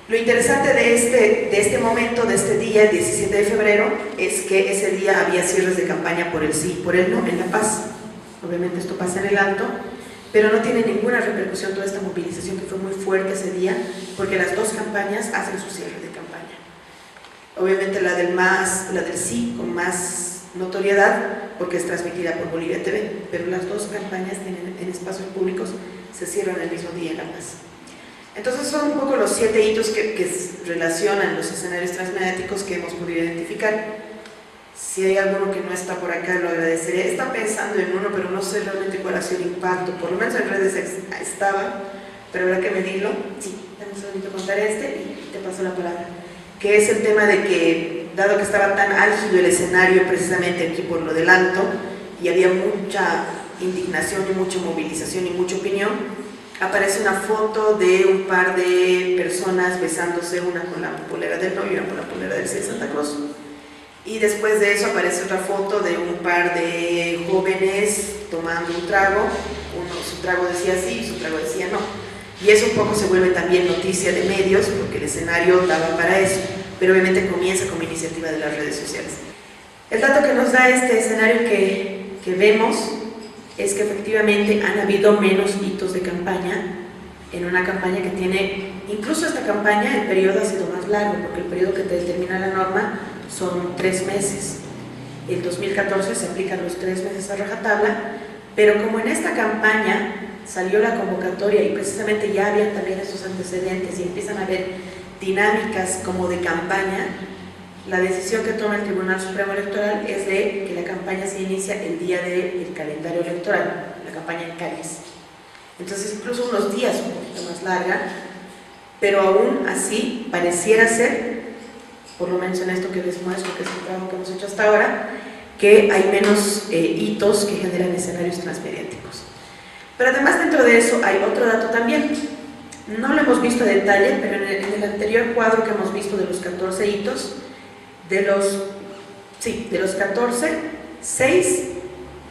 Lo interesante de este momento, de este día, el 17 de febrero, es que ese día había cierres de campaña por el sí y por el no en La Paz. Obviamente esto pasa en el Alto, pero no tiene ninguna repercusión toda esta movilización que fue muy fuerte ese día, porque las dos campañas hacen su cierre de campaña. Obviamente la del sí con más notoriedad, porque es transmitida por Bolivia TV, pero las dos campañas en espacios públicos se cierran el mismo día en La Paz. Entonces son un poco los 7 hitos que relacionan los escenarios transmediáticos que hemos podido identificar. Si hay alguno que no está por acá, lo agradeceré. Está pensando en uno, pero no sé realmente cuál ha sido el impacto. Por lo menos en redes estaba, pero habrá que medirlo. Sí, dame un segundito contar y te paso la palabra. Que es el tema de que, dado que estaba tan álgido el escenario precisamente aquí por lo del Alto, y había mucha indignación y mucha movilización y mucha opinión, aparece una foto de un par de personas besándose, una con la polera del novio y una con la polera del Santa Cruz. Y después de eso aparece otra foto de un par de jóvenes tomando un trago. Su trago decía sí y su trago decía no. Y eso un poco se vuelve también noticia de medios, porque el escenario daba para eso, pero obviamente comienza como iniciativa de las redes sociales. El dato que nos da este escenario que vemos es que efectivamente han habido menos hitos de campaña en una campaña que tiene, incluso esta campaña, el periodo ha sido más largo, porque el periodo que determina la norma son 3 meses. El 2014 se aplican los 3 meses a rajatabla, pero como en esta campaña salió la convocatoria y precisamente ya habían también esos antecedentes y empiezan a haber dinámicas como de campaña, la decisión que toma el Tribunal Supremo Electoral es de que la campaña se inicia el día del calendario electoral, la campaña en calles. Entonces incluso unos días un poquito más larga, pero aún así pareciera ser, por lo menos en esto que les muestro, que es el trabajo que hemos hecho hasta ahora, que hay menos hitos que generan escenarios transmediáticos. Pero además dentro de eso hay otro dato también. No lo hemos visto a detalle, pero en el anterior cuadro que hemos visto de los 14 hitos, de los 14, 6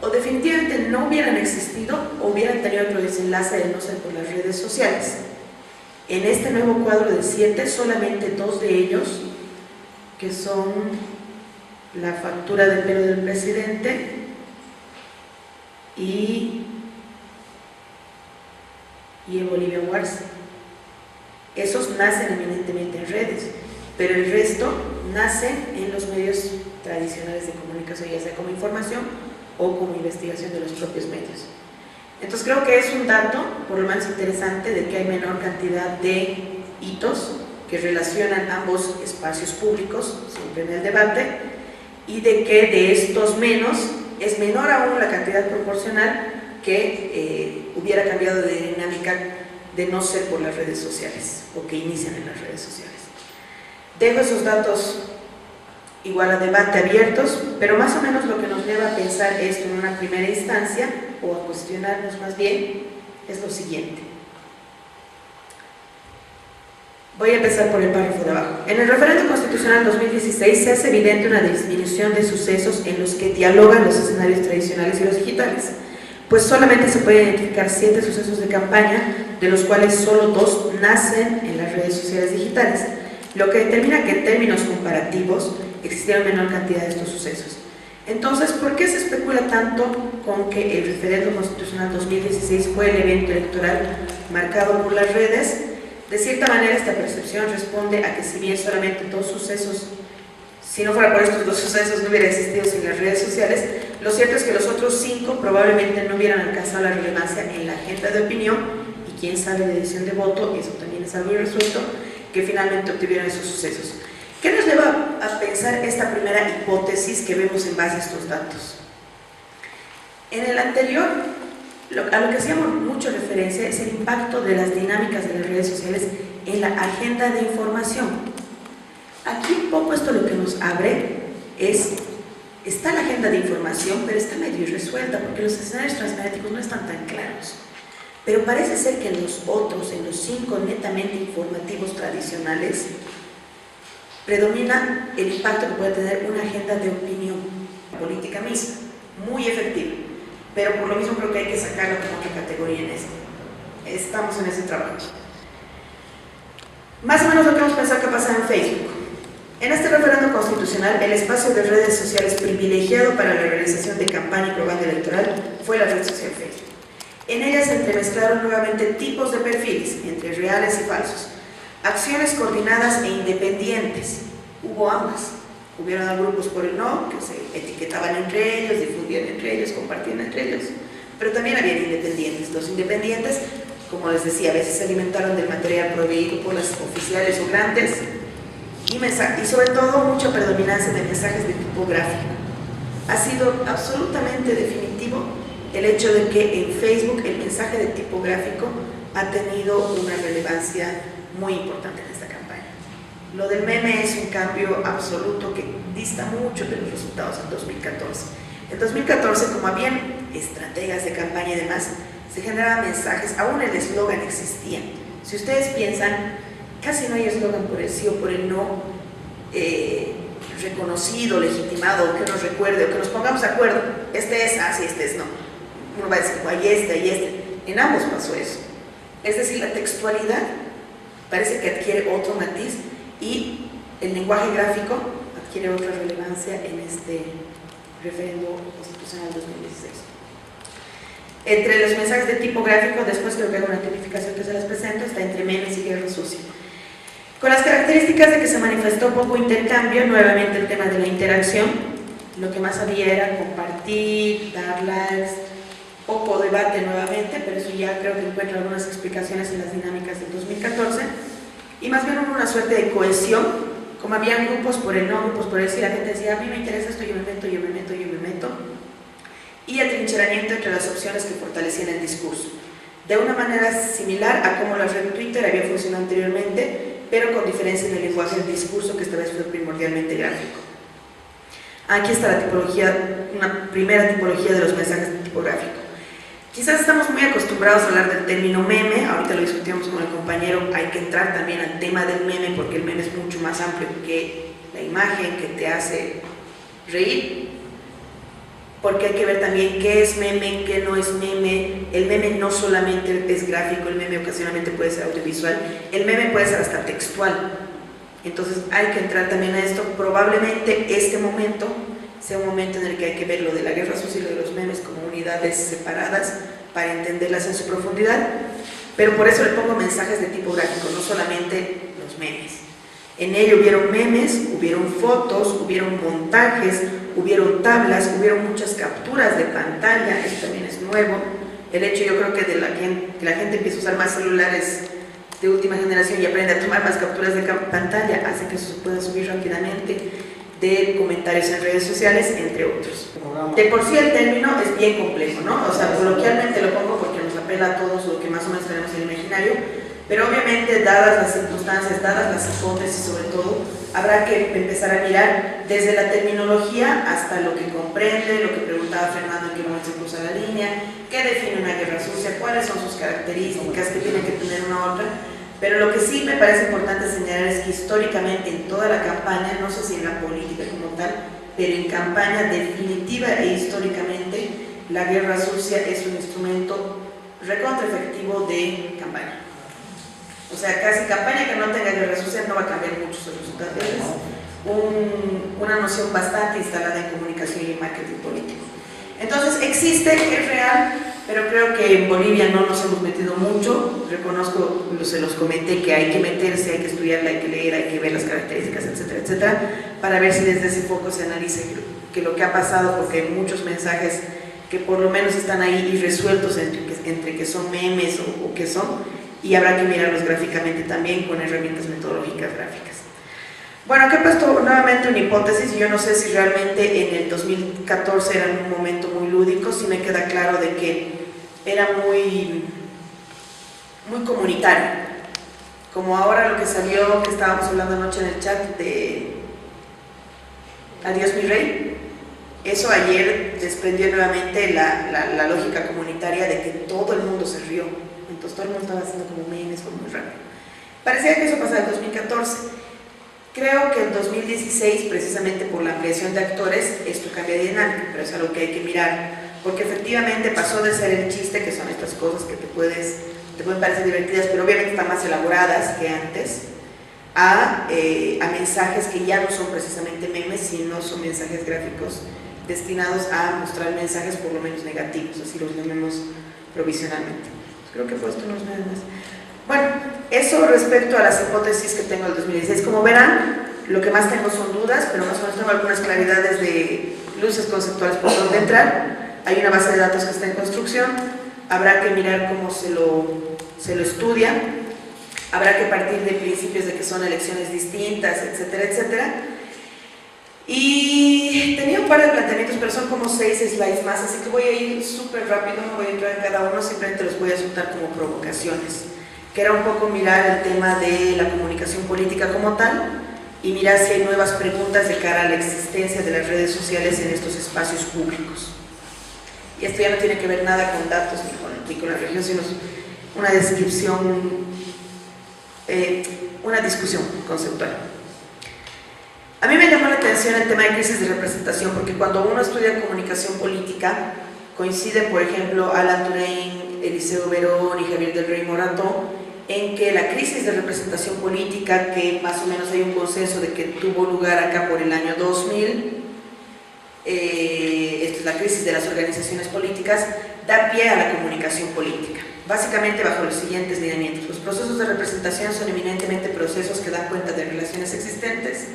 o definitivamente no hubieran existido o hubieran tenido otro desenlace de no ser por las redes sociales. En este nuevo cuadro de 7, solamente 2 de ellos, que son la factura del pelo del presidente y el Bolivia Wars, esos nacen eminentemente en redes, pero el resto nacen en los medios tradicionales de comunicación, ya sea como información o como investigación de los propios medios. Entonces creo que es un dato, por lo menos interesante, de que hay menor cantidad de hitos que relacionan ambos espacios públicos, siempre en el debate, y de que de estos menos, es menor aún la cantidad proporcional que hubiera cambiado de dinámica de no ser por las redes sociales, o que inician en las redes sociales. Dejo esos datos igual a debate abiertos, pero más o menos lo que nos lleva a pensar esto en una primera instancia, o a cuestionarnos más bien, es lo siguiente. Voy a empezar por el párrafo de abajo. En el referendo constitucional 2016 se hace evidente una disminución de sucesos en los que dialogan los escenarios tradicionales y los digitales, pues solamente se pueden identificar 7 sucesos de campaña, de los cuales solo 2 nacen en las redes sociales digitales, lo que determina que en términos comparativos existieron menor cantidad de estos sucesos. Entonces, ¿por qué se especula tanto con que el referendo constitucional 2016 fue el evento electoral marcado por las redes? De cierta manera, esta percepción responde a que si bien solamente 2 sucesos, si no fuera por estos 2 sucesos no hubiera existido sin las redes sociales, lo cierto es que los otros 5 probablemente no hubieran alcanzado la relevancia en la agenda de opinión y quién sabe de edición de voto, eso también es algo irresuelto, que finalmente obtuvieron esos sucesos. ¿Qué nos lleva a pensar esta primera hipótesis que vemos en base a estos datos? En el anterior, a lo que hacíamos mucha referencia es el impacto de las dinámicas de las redes sociales en la agenda de información. Aquí un poco esto lo que nos abre es, está la agenda de información, pero está medio irresuelta porque los escenarios transmediáticos no están tan claros. Pero parece ser que en los otros, en los 5 netamente informativos tradicionales, predomina el impacto que puede tener una agenda de opinión política misma, muy efectiva, pero por lo mismo creo que hay que sacarlo como otra categoría en esto. Estamos en ese trabajo. Más o menos lo que hemos pensado que pasa en Facebook. En este referendo constitucional, el espacio de redes sociales privilegiado para la realización de campaña y propaganda electoral fue la red social Facebook. En ella se entremezclaron nuevamente tipos de perfiles, entre reales y falsos, acciones coordinadas e independientes. Hubo ambas. Hubieron grupos por el no, que se etiquetaban entre ellos, difundían entre ellos, compartían entre ellos, pero también había independientes. Los independientes, como les decía, a veces se alimentaron del material proveído por las oficiales o grandes y sobre todo mucha predominancia de mensajes de tipo gráfico. Ha sido absolutamente definitivo el hecho de que en Facebook el mensaje de tipo gráfico ha tenido una relevancia muy importante en esta campaña. Lo del meme es un cambio absoluto que dista mucho de los resultados en 2014. En 2014, como habían estrategas de campaña y demás, se generaban mensajes, aún el eslogan existía. Si ustedes piensan, casi no hay eslogan por el sí o por el no reconocido, legitimado, que nos recuerde o que nos pongamos de acuerdo. Este es, sí, este es no. Uno va a decir, hay este. En ambos pasó eso. Es decir, la textualidad parece que adquiere otro matiz y el lenguaje gráfico adquiere otra relevancia en este referendo constitucional 2016. Entre los mensajes de tipo gráfico, después creo que hago una tipificación que se las presento, está entre memes y guerra sucia. Con las características de que se manifestó poco intercambio, nuevamente el tema de la interacción, lo que más había era compartir, dar likes, poco debate nuevamente, pero eso ya creo que encuentro algunas explicaciones en las dinámicas del 2014, y más bien una suerte de cohesión, como habían grupos por el no, grupos por el sí, la gente decía, a mí me interesa esto, yo me meto, y atrincheramiento entre las opciones que fortalecían el discurso, de una manera similar a como la red Twitter había funcionado anteriormente, pero con diferencia en el lenguaje del discurso, que esta vez fue primordialmente gráfico. Aquí está la tipología, una primera tipología de los mensajes de tipo gráfico. Quizás estamos muy acostumbrados a hablar del término meme, ahorita lo discutimos con el compañero, hay que entrar también al tema del meme, porque el meme es mucho más amplio que la imagen que te hace reír, porque hay que ver también qué es meme, qué no es meme. El meme no solamente es gráfico, el meme ocasionalmente puede ser audiovisual, el meme puede ser hasta textual. Entonces hay que entrar también a esto. Probablemente este momento sea un momento en el que hay que ver lo de la guerra sucia y lo de los memes como unidades separadas para entenderlas en su profundidad, pero por eso le pongo mensajes de tipo gráfico, no solamente los memes. En ello hubieron memes, hubieron fotos, hubieron montajes, hubieron tablas, hubieron muchas capturas de pantalla. Eso también es nuevo. El hecho, yo creo que de que la gente empiece a usar más celulares de última generación y aprende a tomar más capturas de pantalla, hace que eso se pueda subir rápidamente, de comentarios en redes sociales, entre otros. De por sí el término es bien complejo, ¿no? O sea, coloquialmente lo pongo porque nos apela a todos lo que más o menos tenemos en el imaginario, pero obviamente, dadas las circunstancias, dadas las hipótesis sobre todo, habrá que empezar a mirar desde la terminología hasta lo que comprende, lo que preguntaba Fernando en qué momento se cruza la línea, qué define una guerra sucia, cuáles son sus características, qué tiene que tener una otra. Pero lo que sí me parece importante señalar es que históricamente en toda la campaña, no sé si en la política como tal, pero en campaña definitiva e históricamente, la guerra sucia es un instrumento recontra efectivo de campaña. O sea, casi campaña que no tenga guerra sucia no va a cambiar mucho sus resultados. Es una noción bastante instalada en comunicación y marketing político. Entonces existe, es real, pero creo que en Bolivia no nos hemos metido mucho. Reconozco, se los comenté, que hay que meterse, hay que estudiarla, hay que leer, hay que ver las características, etcétera, etcétera, para ver si desde ese foco se analiza que lo que ha pasado, porque hay muchos mensajes que por lo menos están ahí irresueltos entre que son memes o que son, y habrá que mirarlos gráficamente también con herramientas metodológicas gráficas. Bueno, aquí he puesto nuevamente una hipótesis, y yo no sé si realmente en el 2014 era un momento muy lúdico. Sí me queda claro de que era muy comunitario, como ahora lo que salió, que estábamos hablando anoche en el chat de Adiós mi rey. Eso ayer desprendió nuevamente la lógica comunitaria de que todo el mundo se rió, entonces todo el mundo estaba haciendo como memes, fue muy raro. Parecía que eso pasaba en 2014. Creo que en 2016, precisamente por la ampliación de actores, esto cambia de dinámica, pero es algo que hay que mirar, porque efectivamente pasó de ser el chiste, que son estas cosas que te pueden parecer divertidas, pero obviamente están más elaboradas que antes, a mensajes que ya no son precisamente memes, sino son mensajes gráficos destinados a mostrar mensajes por lo menos negativos, así los llamemos provisionalmente. Creo que puesto unos meses más. Bueno, eso respecto a las hipótesis que tengo del 2016. Como verán, lo que más tengo son dudas, pero más o menos tengo algunas claridades de luces conceptuales por donde entrar. Hay una base de datos que está en construcción, habrá que mirar cómo se lo estudia, habrá que partir de principios de que son elecciones distintas, etcétera, etcétera. Y tenía un par de planteamientos, pero son como 6 slides más, así que voy a ir súper rápido, no voy a entrar en cada uno, simplemente los voy a soltar como provocaciones, que era un poco mirar el tema de la comunicación política como tal y mirar si hay nuevas preguntas de cara a la existencia de las redes sociales en estos espacios públicos. Y esto ya no tiene que ver nada con datos ni con la región, sino una descripción, una discusión conceptual. A mí me llamó la atención el tema de crisis de representación, porque cuando uno estudia comunicación política, coinciden, por ejemplo, Alan Turing, Eliseo Verón y Javier del Rey Morató, en que la crisis de representación política, que más o menos hay un consenso de que tuvo lugar acá por el año 2000, esta es la crisis de las organizaciones políticas, da pie a la comunicación política, básicamente bajo los siguientes lineamientos. Los procesos de representación son eminentemente procesos que dan cuenta de relaciones existentes.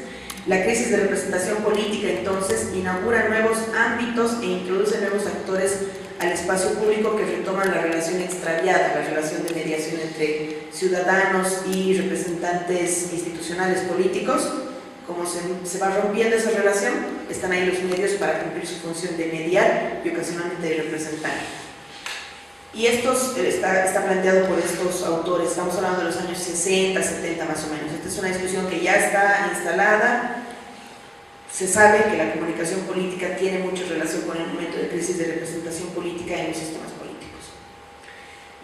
La crisis de representación política, entonces, inaugura nuevos ámbitos e introduce nuevos actores al espacio público que retoman la relación extraviada, la relación de mediación entre ciudadanos y representantes institucionales políticos. Como se va rompiendo esa relación, están ahí los medios para cumplir su función de mediar y ocasionalmente de representar. Y esto está planteado por estos autores, estamos hablando de los años 60, 70 más o menos. Esta es una discusión que ya está instalada, se sabe que la comunicación política tiene mucha relación con el momento de crisis de representación política en los sistemas políticos.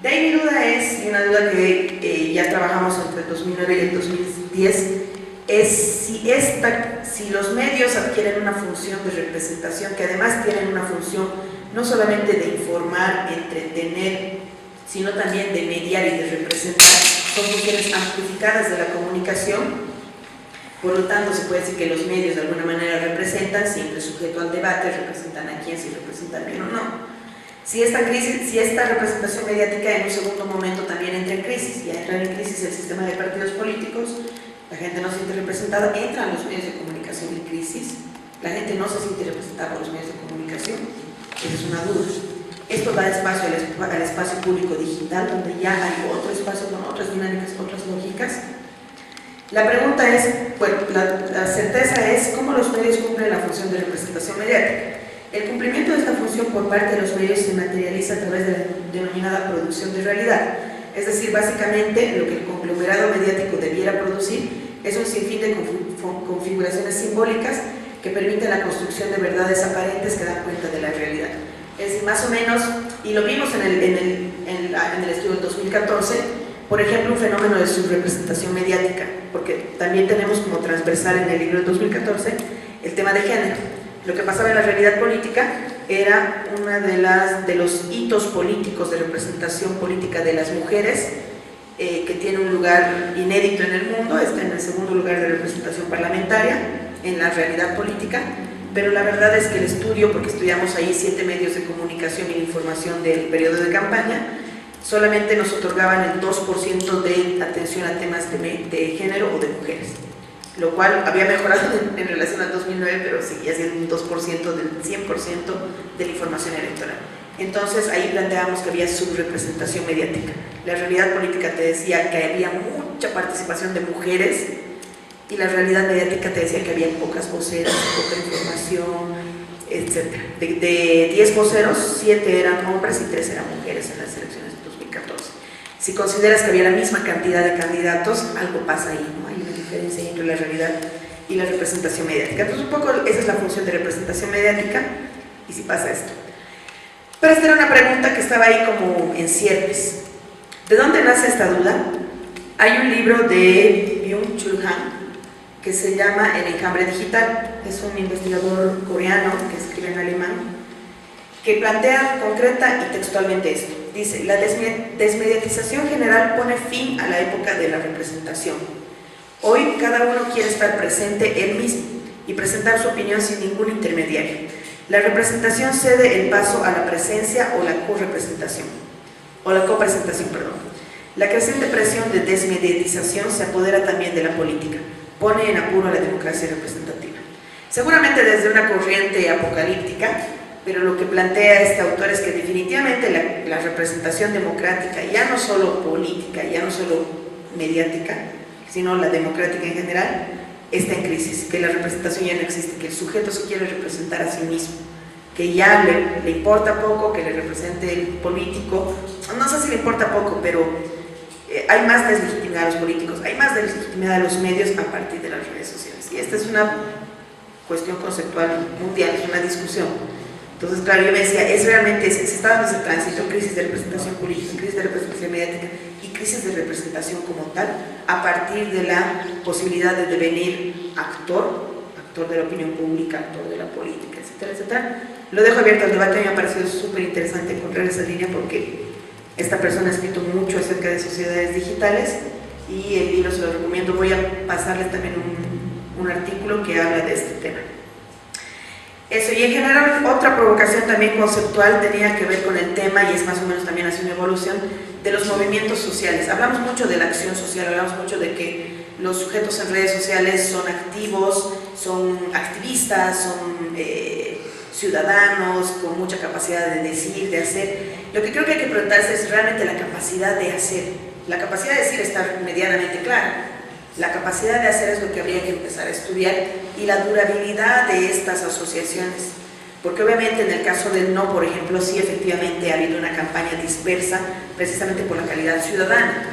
De ahí mi duda es, y una duda que ya trabajamos entre el 2009 y el 2010, es si los medios adquieren una función de representación, que además tienen una función no solamente de informar, entretener, sino también de mediar y de representar, son funciones amplificadas de la comunicación. Por lo tanto, se puede decir que los medios de alguna manera representan, siempre sujeto al debate, representan a quién, si representan bien o no. Si esta representación mediática en un segundo momento también entra en crisis, ya entra en crisis el sistema de partidos políticos, la gente no se siente representada, entran los medios de comunicación en crisis, la gente no se siente representada por los medios de comunicación, esa es una duda. Esto da espacio al espacio público digital, donde ya hay otro espacio con otras dinámicas, otras lógicas. La pregunta es, bueno, la certeza es cómo los medios cumplen la función de representación mediática. El cumplimiento de esta función por parte de los medios se materializa a través de la denominada producción de realidad. Es decir, básicamente lo que el conglomerado mediático debiera producir es un sinfín de configuraciones simbólicas que permiten la construcción de verdades aparentes que dan cuenta de la realidad. Es decir, más o menos, y lo vimos en el estudio del 2014, por ejemplo, un fenómeno de subrepresentación mediática, porque también tenemos como transversal en el libro del 2014 el tema de género. Lo que pasaba en la realidad política era uno de los hitos políticos de representación política de las mujeres, que tiene un lugar inédito en el mundo, está en el segundo lugar de representación parlamentaria en la realidad política, pero la verdad es que el estudio, porque estudiamos ahí 7 medios de comunicación y información del periodo de campaña, solamente nos otorgaban el 2% de atención a temas de género o de mujeres, lo cual había mejorado en relación al 2009, pero seguía siendo un 2% del 100% de la información electoral. Entonces ahí planteamos que había subrepresentación mediática. La realidad política te decía que había mucha participación de mujeres y la realidad mediática te decía que había pocas voceras, poca información, etc. De 10 voceros, 7 eran hombres y 3 eran mujeres en las elecciones de 2014. Si consideras que había la misma cantidad de candidatos, algo pasa ahí, ¿no? Hay una diferencia entre la realidad y la representación mediática. Entonces un poco esa es la función de representación mediática, y si pasa esto. Pero esta era una pregunta que estaba ahí como en ciernes. ¿De dónde nace esta duda? Hay un libro de Byung-Chul Han que se llama El enjambre digital. Es un investigador coreano que escribe en alemán, que plantea concreta y textualmente esto. Dice, la desmediatización general pone fin a la época de la representación. Hoy cada uno quiere estar presente él mismo y presentar su opinión sin ningún intermediario. La representación cede el paso a la presencia o la copresentación. La creciente presión de desmediatización se apodera también de la política, pone en apuro a la democracia representativa. Seguramente desde una corriente apocalíptica, pero lo que plantea este autor es que definitivamente la representación democrática, ya no solo política, ya no solo mediática, sino la democrática en general, está en crisis, que la representación ya no existe, que el sujeto se quiere representar a sí mismo, que ya le importa poco que le represente el político, no sé si le importa poco, pero hay más deslegitimidad a los políticos, hay más deslegitimidad a los medios a partir de las redes sociales, y esta es una cuestión conceptual mundial, es una discusión. Entonces, claro, yo me decía, es realmente, se está dando ese tránsito, crisis de representación política, crisis de representación mediática y crisis de representación como tal, a partir de la posibilidad de devenir actor de la opinión pública, actor de la política, etcétera, etcétera. Lo dejo abierto al debate, me ha parecido súper interesante encontrar esa línea porque esta persona ha escrito mucho acerca de sociedades digitales y el libro se lo recomiendo. Voy a pasarle también un artículo que habla de este tema. Eso, y en general otra provocación también conceptual tenía que ver con el tema, y es más o menos también hace una evolución, de los movimientos sociales. Hablamos mucho de la acción social, hablamos mucho de que los sujetos en redes sociales son activos, son activistas, son ciudadanos con mucha capacidad de decir, de hacer. Lo que creo que hay que preguntarse es realmente la capacidad de hacer. La capacidad de decir está medianamente clara. La capacidad de hacer es lo que habría que empezar a estudiar, y la durabilidad de estas asociaciones. Porque obviamente en el caso del no, por ejemplo, sí efectivamente ha habido una campaña dispersa precisamente por la calidad ciudadana.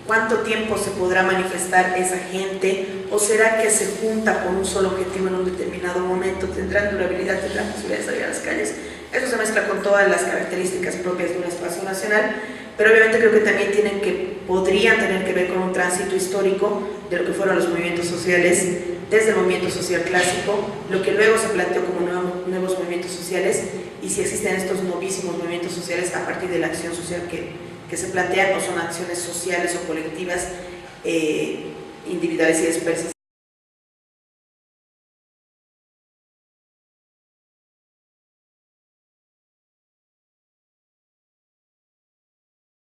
¿Cuánto tiempo se podrá manifestar esa gente? ¿O será que se junta por un solo objetivo en un determinado momento? ¿Tendrán durabilidad? ¿Tendrán posibilidad de salir a las calles? Eso se mezcla con todas las características propias de un espacio nacional, pero obviamente creo que también podrían tener que ver con un tránsito histórico de lo que fueron los movimientos sociales, desde el movimiento social clásico, lo que luego se planteó como nuevos movimientos sociales, y si existen estos novísimos movimientos sociales a partir de la acción social que se plantean, o son acciones sociales o colectivas, individuales y dispersas.